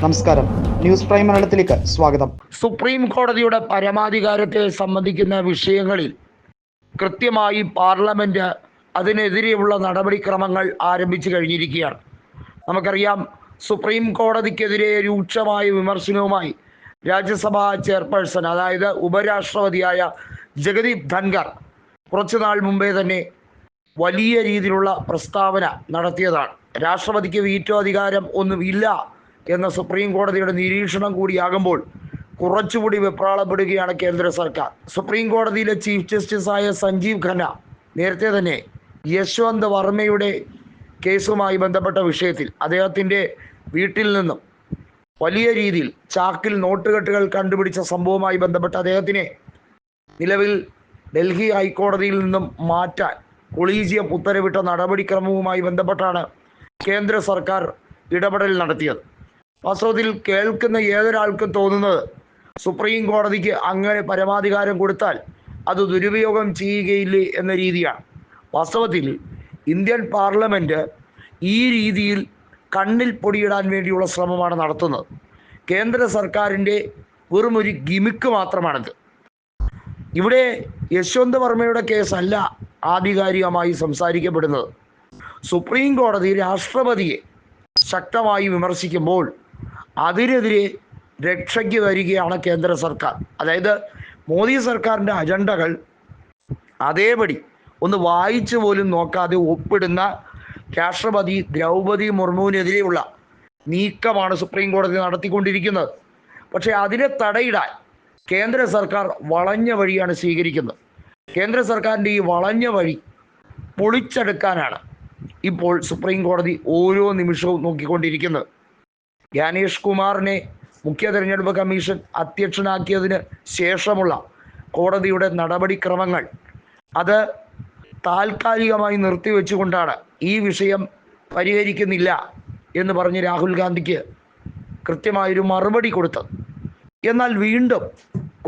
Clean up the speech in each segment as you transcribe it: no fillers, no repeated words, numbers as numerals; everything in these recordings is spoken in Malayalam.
നമസ്കാരം, ന്യൂസ് പ്രൈം മലയാളത്തിലേക്ക് സ്വാഗതം. സുപ്രീം കോടതിയുടെ പരമാധികാരത്തെ സംബന്ധിക്കുന്ന വിഷയങ്ങളിൽ കൃത്യമായി പാർലമെന്റ് അതിനെതിരെയുള്ള നടപടിക്രമങ്ങൾ ആരംഭിച്ചു കഴിഞ്ഞിരിക്കുകയാണ്. നമുക്കറിയാം, സുപ്രീം കോടതിക്കെതിരെ രൂക്ഷമായ വിമർശനവുമായി രാജ്യസഭാ ചെയർപേഴ്സൺ, അതായത് ഉപരാഷ്ട്രപതിയായ ജഗദീപ് ധൻഖർ കുറച്ചുനാൾ മുമ്പേ തന്നെ വലിയ രീതിയിലുള്ള പ്രസ്താവന നടത്തിയതാണ്. രാഷ്ട്രപതിക്ക് വീറ്റോ അധികാരം ഒന്നും ഇല്ല എന്ന സുപ്രീം കോടതിയുടെ നിരീക്ഷണം കൂടിയാകുമ്പോൾ കുറച്ചുകൂടി വെപ്രാളപ്പെടുകയാണ് കേന്ദ്ര സർക്കാർ. സുപ്രീം കോടതിയിലെ ചീഫ് ജസ്റ്റിസായ സഞ്ജീവ് ഖന്ന നേരത്തെ തന്നെ യശ്വന്ത് വർമ്മയുടെ കേസുമായി ബന്ധപ്പെട്ട വിഷയത്തിൽ അദ്ദേഹത്തിൻ്റെ വീട്ടിൽ നിന്നും വലിയ രീതിയിൽ ചാക്കിൽ നോട്ടുകെട്ടുകൾ കണ്ടുപിടിച്ച സംഭവവുമായി ബന്ധപ്പെട്ട് അദ്ദേഹത്തിനെ നിലവിൽ ഡൽഹി ഹൈക്കോടതിയിൽ നിന്നും മാറ്റാൻ കൊളീജിയം ഉത്തരവിട്ട നടപടിക്രമവുമായി ബന്ധപ്പെട്ടാണ് കേന്ദ്ര സർക്കാർ ഇടപെടൽ നടത്തിയത്. വാസ്തവത്തിൽ കേൾക്കുന്ന ഏതൊരാൾക്കും തോന്നുന്നത് സുപ്രീം കോടതിക്ക് അങ്ങനെ പരമാധികാരം കൊടുത്താൽ അത് ദുരുപയോഗം ചെയ്യുകയില്ലേ എന്ന രീതിയാണ്. വാസ്തവത്തിൽ ഇന്ത്യൻ പാർലമെൻറ്റ് ഈ രീതിയിൽ കണ്ണിൽ പൊടിയിടാൻ വേണ്ടിയുള്ള ശ്രമമാണ് നടത്തുന്നത്. കേന്ദ്ര സർക്കാരിൻ്റെ വെറുമൊരു ഗിമിക്ക് മാത്രമാണിത്. ഇവിടെ യശ്വന്ത് വർമ്മയുടെ കേസല്ല ആധികാരികമായി സംസാരിക്കപ്പെടുന്നത്. സുപ്രീം കോടതി രാഷ്ട്രപതിയെ ശക്തമായി വിമർശിക്കുമ്പോൾ അതിനെതിരെ രക്ഷയ്ക്ക് വരികയാണ് കേന്ദ്ര സർക്കാർ. അതായത് മോദി സർക്കാരിൻ്റെ അജണ്ടകൾ അതേപടി ഒന്ന് വായിച്ചു പോലും നോക്കാതെ ഒപ്പിടുന്ന രാഷ്ട്രപതി ദ്രൗപദി മുർമുവിനെതിരെയുള്ള നീക്കമാണ് സുപ്രീം കോടതി നടത്തിക്കൊണ്ടിരിക്കുന്നത്. പക്ഷേ അതിനെ തടയിടാൻ കേന്ദ്ര സർക്കാർ വളഞ്ഞ വഴിയാണ് സ്വീകരിക്കുന്നത്. കേന്ദ്ര സർക്കാരിൻ്റെ ഈ വളഞ്ഞ വഴി പൊളിച്ചെടുക്കാനാണ് ഇപ്പോൾ സുപ്രീം കോടതി ഓരോ നിമിഷവും നോക്കിക്കൊണ്ടിരിക്കുന്നത്. ജ്ഞാനേഷ് കുമാറിനെ മുഖ്യ തെരഞ്ഞെടുപ്പ് കമ്മീഷൻ അധ്യക്ഷനാക്കിയതിന് ശേഷമുള്ള കോടതിയുടെ നടപടിക്രമങ്ങൾ അത് താൽക്കാലികമായി നിർത്തിവെച്ചുകൊണ്ടാണ് ഈ വിഷയം പരിഹരിക്കുന്നില്ല എന്ന് പറഞ്ഞ് രാഹുൽ ഗാന്ധിക്ക് കൃത്യമായൊരു മറുപടി കൊടുത്തത്. എന്നാൽ വീണ്ടും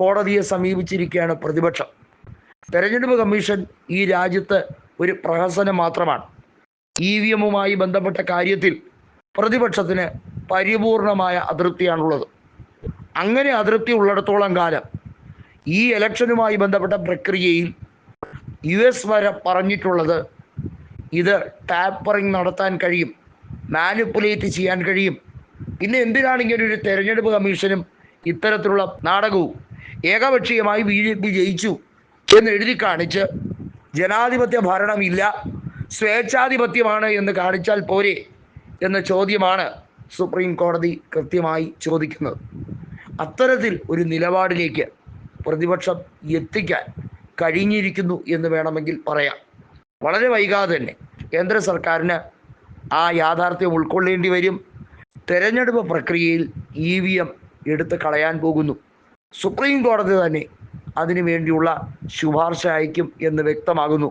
കോടതിയെ സമീപിച്ചിരിക്കുകയാണ് പ്രതിപക്ഷം. തെരഞ്ഞെടുപ്പ് കമ്മീഷൻ ഈ രാജ്യത്ത് ഒരു പ്രഹസനം മാത്രമാണ്. EVM-മായി ബന്ധപ്പെട്ട കാര്യത്തിൽ പ്രതിപക്ഷത്തിന് പരിപൂർണമായ അതൃപ്തിയാണുള്ളത്. അങ്ങനെ അതൃപ്തി ഉള്ളിടത്തോളം കാലം ഈ ഇലക്ഷനുമായി ബന്ധപ്പെട്ട പ്രക്രിയയിൽ US വരെ പറഞ്ഞിട്ടുള്ളത് ഇത് ടാപ്പറിങ് നടത്താൻ കഴിയും, മാനിപ്പുലേറ്റ് ചെയ്യാൻ കഴിയും. പിന്നെ എന്തിനാണ് ഇങ്ങനെ ഒരു തെരഞ്ഞെടുപ്പ് കമ്മീഷനും ഇത്തരത്തിലുള്ള നാടകവും? ഏകപക്ഷീയമായി BJP ജയിച്ചു എന്ന് എഴുതി കാണിച്ച് ജനാധിപത്യ ഭരണമില്ല, സ്വേച്ഛാധിപത്യമാണ് എന്ന് കാണിച്ചാൽ പോരെ എന്ന ചോദ്യമാണ് സുപ്രീം കോടതി കൃത്യമായി ചോദിക്കുന്നത്. അത്തരത്തിൽ ഒരു നിലപാടിലേക്ക് പ്രതിപക്ഷം എത്തിക്കാൻ കഴിഞ്ഞിരിക്കുന്നു എന്ന് വേണമെങ്കിൽ പറയാം. വളരെ വൈകാതെ തന്നെ കേന്ദ്ര സർക്കാരിന് ആ യാഥാർത്ഥ്യം ഉൾക്കൊള്ളേണ്ടി വരും. തെരഞ്ഞെടുപ്പ് പ്രക്രിയയിൽ EVM എടുത്ത് കളയാൻ പോകുന്നു. സുപ്രീം കോടതി തന്നെ അതിനു വേണ്ടിയുള്ള ശുപാർശ അയക്കും എന്ന് വ്യക്തമാകുന്നു.